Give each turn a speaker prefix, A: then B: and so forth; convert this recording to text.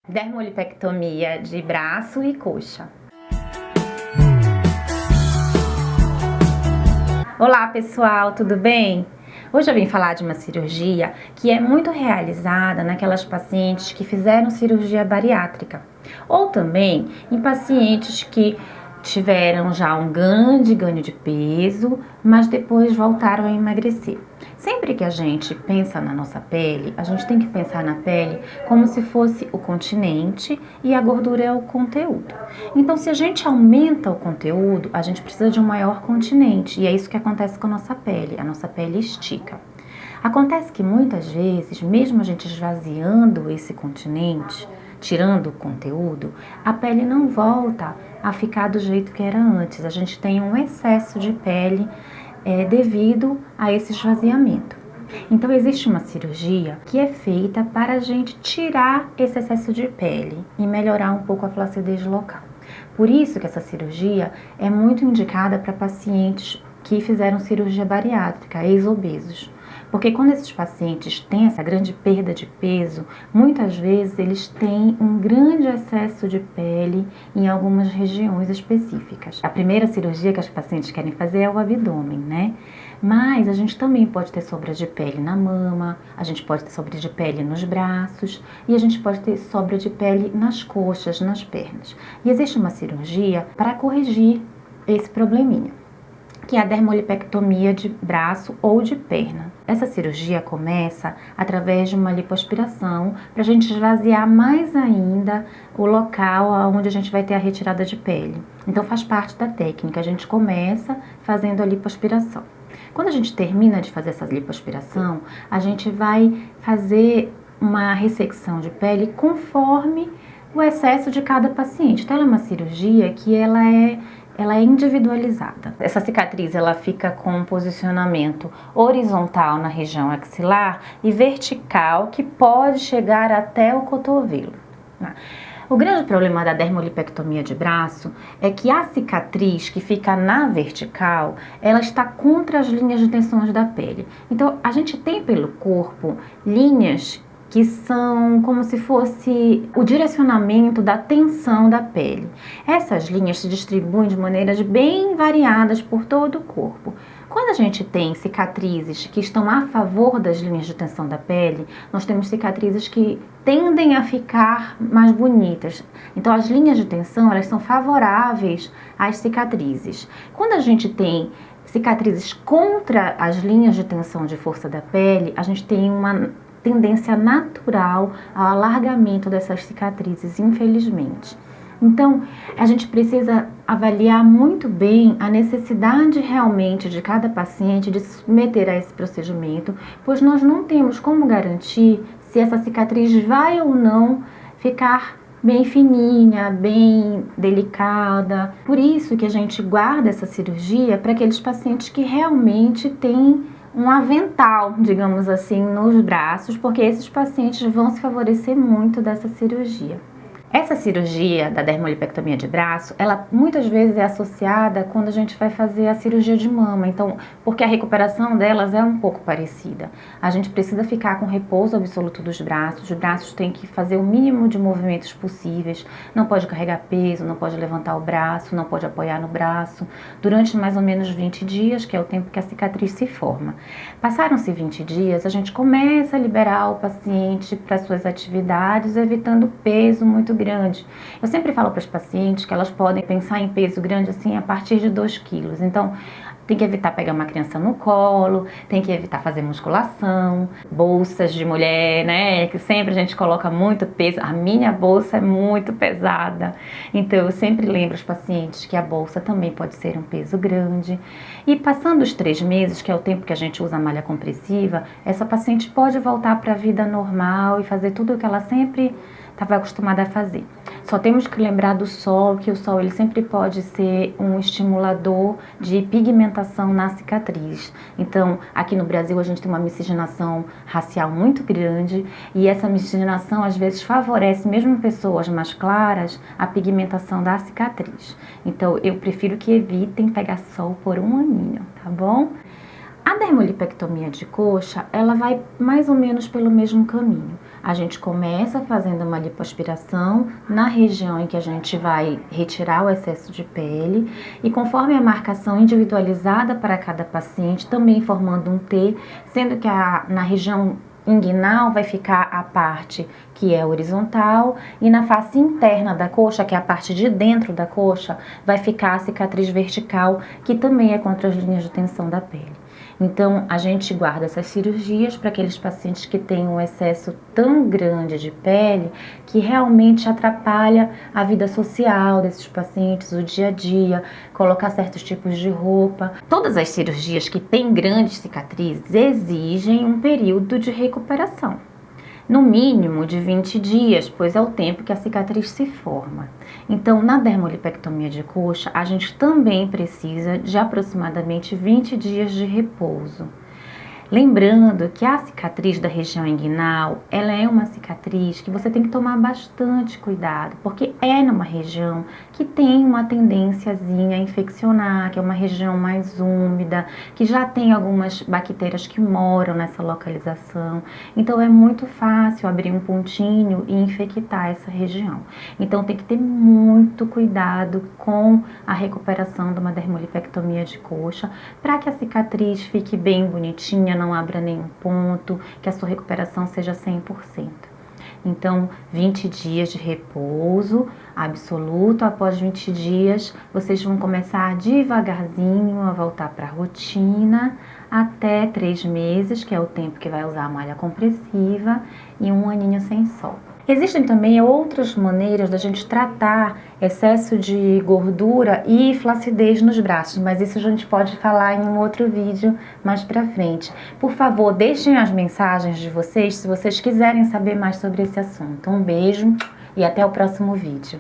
A: Dermolipectomia de braço e coxa. Olá pessoal, tudo bem? Hoje eu vim falar de uma cirurgia que é muito realizada naquelas pacientes que fizeram cirurgia bariátrica ou também em pacientes que tiveram já um grande ganho de peso, mas depois voltaram a emagrecer. Sempre que a gente pensa na nossa pele, a gente tem que pensar na pele como se fosse o continente e a gordura é o conteúdo. Então, se a gente aumenta o conteúdo, a gente precisa de um maior continente e é isso que acontece com a nossa pele estica. Acontece que muitas vezes, mesmo a gente esvaziando esse continente, tirando o conteúdo, a pele não volta a ficar do jeito que era antes. A gente tem um excesso de pele devido a esse esvaziamento. Então existe uma cirurgia que é feita para a gente tirar esse excesso de pele e melhorar um pouco a flacidez local. Por isso que essa cirurgia é muito indicada para pacientes que fizeram cirurgia bariátrica, ex-obesos. Porque quando esses pacientes têm essa grande perda de peso, muitas vezes eles têm um grande excesso de pele em algumas regiões específicas. A primeira cirurgia que as pacientes querem fazer é o abdômen, né? Mas a gente também pode ter sobra de pele na mama, a gente pode ter sobra de pele nos braços e a gente pode ter sobra de pele nas coxas, nas pernas. E existe uma cirurgia para corrigir esse probleminha, que é a dermolipectomia de braço ou de perna. Essa cirurgia começa através de uma lipoaspiração para a gente esvaziar mais ainda o local onde a gente vai ter a retirada de pele. Então faz parte da técnica, a gente começa fazendo a lipoaspiração. Quando a gente termina de fazer essa lipoaspiração, a gente vai fazer uma ressecção de pele conforme o excesso de cada paciente. Então ela é uma cirurgia que ela é individualizada. Essa cicatriz ela fica com um posicionamento horizontal na região axilar e vertical que pode chegar até o cotovelo. O grande problema da dermolipectomia de braço é que a cicatriz que fica na vertical, ela está contra as linhas de tensão da pele. Então, a gente tem pelo corpo linhas que são como se fosse o direcionamento da tensão da pele. Essas linhas se distribuem de maneiras bem variadas por todo o corpo. Quando a gente tem cicatrizes que estão a favor das linhas de tensão da pele, nós temos cicatrizes que tendem a ficar mais bonitas. Então, as linhas de tensão, elas são favoráveis às cicatrizes. Quando a gente tem cicatrizes contra as linhas de tensão de força da pele, a gente tem uma tendência natural ao alargamento dessas cicatrizes, infelizmente. Então, a gente precisa avaliar muito bem a necessidade realmente de cada paciente de se submeter a esse procedimento, pois nós não temos como garantir se essa cicatriz vai ou não ficar bem fininha, bem delicada. Por isso que a gente guarda essa cirurgia para aqueles pacientes que realmente têm um avental, digamos assim, nos braços, porque esses pacientes vão se favorecer muito dessa cirurgia. Essa cirurgia da dermolipectomia de braço, ela muitas vezes é associada quando a gente vai fazer a cirurgia de mama, então, porque a recuperação delas é um pouco parecida. A gente precisa ficar com repouso absoluto dos braços, os braços têm que fazer o mínimo de movimentos possíveis, não pode carregar peso, não pode levantar o braço, não pode apoiar no braço, durante mais ou menos 20 dias, que é o tempo que a cicatriz se forma. Passaram-se 20 dias, a gente começa a liberar o paciente para suas atividades, evitando peso muito grande. Eu sempre falo para as pacientes que elas podem pensar em peso grande assim a partir de 2 quilos. Então, tem que evitar pegar uma criança no colo, tem que evitar fazer musculação, bolsas de mulher, né? Que sempre a gente coloca muito peso. A minha bolsa é muito pesada. Então, eu sempre lembro os pacientes que a bolsa também pode ser um peso grande. E passando os 3 meses, que é o tempo que a gente usa a malha compressiva, essa paciente pode voltar para a vida normal e fazer tudo o que ela sempre estava acostumada a fazer. Só temos que lembrar do sol, que o sol ele sempre pode ser um estimulador de pigmentação na cicatriz. Então, aqui no Brasil a gente tem uma miscigenação racial muito grande e essa miscigenação às vezes favorece, mesmo em pessoas mais claras, a pigmentação da cicatriz. Então, eu prefiro que evitem pegar sol por um aninho, tá bom? A dermolipectomia de coxa, ela vai mais ou menos pelo mesmo caminho. A gente começa fazendo uma lipoaspiração na região em que a gente vai retirar o excesso de pele e conforme a marcação individualizada para cada paciente, também formando um T, sendo que na região inguinal vai ficar a parte que é horizontal e na face interna da coxa, que é a parte de dentro da coxa, vai ficar a cicatriz vertical, que também é contra as linhas de tensão da pele. Então, a gente guarda essas cirurgias para aqueles pacientes que têm um excesso tão grande de pele que realmente atrapalha a vida social desses pacientes, o dia a dia, colocar certos tipos de roupa. Todas as cirurgias que têm grandes cicatrizes exigem um período de recuperação. No mínimo de 20 dias, pois é o tempo que a cicatriz se forma. Então, na dermolipectomia de coxa, a gente também precisa de aproximadamente 20 dias de repouso. Lembrando que a cicatriz da região inguinal, ela é uma cicatriz que você tem que tomar bastante cuidado, porque é numa região que tem uma tendênciazinha a infeccionar, que é uma região mais úmida, que já tem algumas bactérias que moram nessa localização. Então é muito fácil abrir um pontinho e infectar essa região. Então tem que ter muito cuidado com a recuperação de uma dermolipectomia de coxa, para que a cicatriz fique bem bonitinha, não abra nenhum ponto, que a sua recuperação seja 100%. Então, 20 dias de repouso absoluto. Após 20 dias, vocês vão começar devagarzinho a voltar para a rotina, até 3 meses, que é o tempo que vai usar a malha compressiva, e 1 aninho sem sol. Existem também outras maneiras da gente tratar excesso de gordura e flacidez nos braços, mas isso a gente pode falar em um outro vídeo mais pra frente. Por favor, deixem as mensagens de vocês se vocês quiserem saber mais sobre esse assunto. Um beijo e até o próximo vídeo.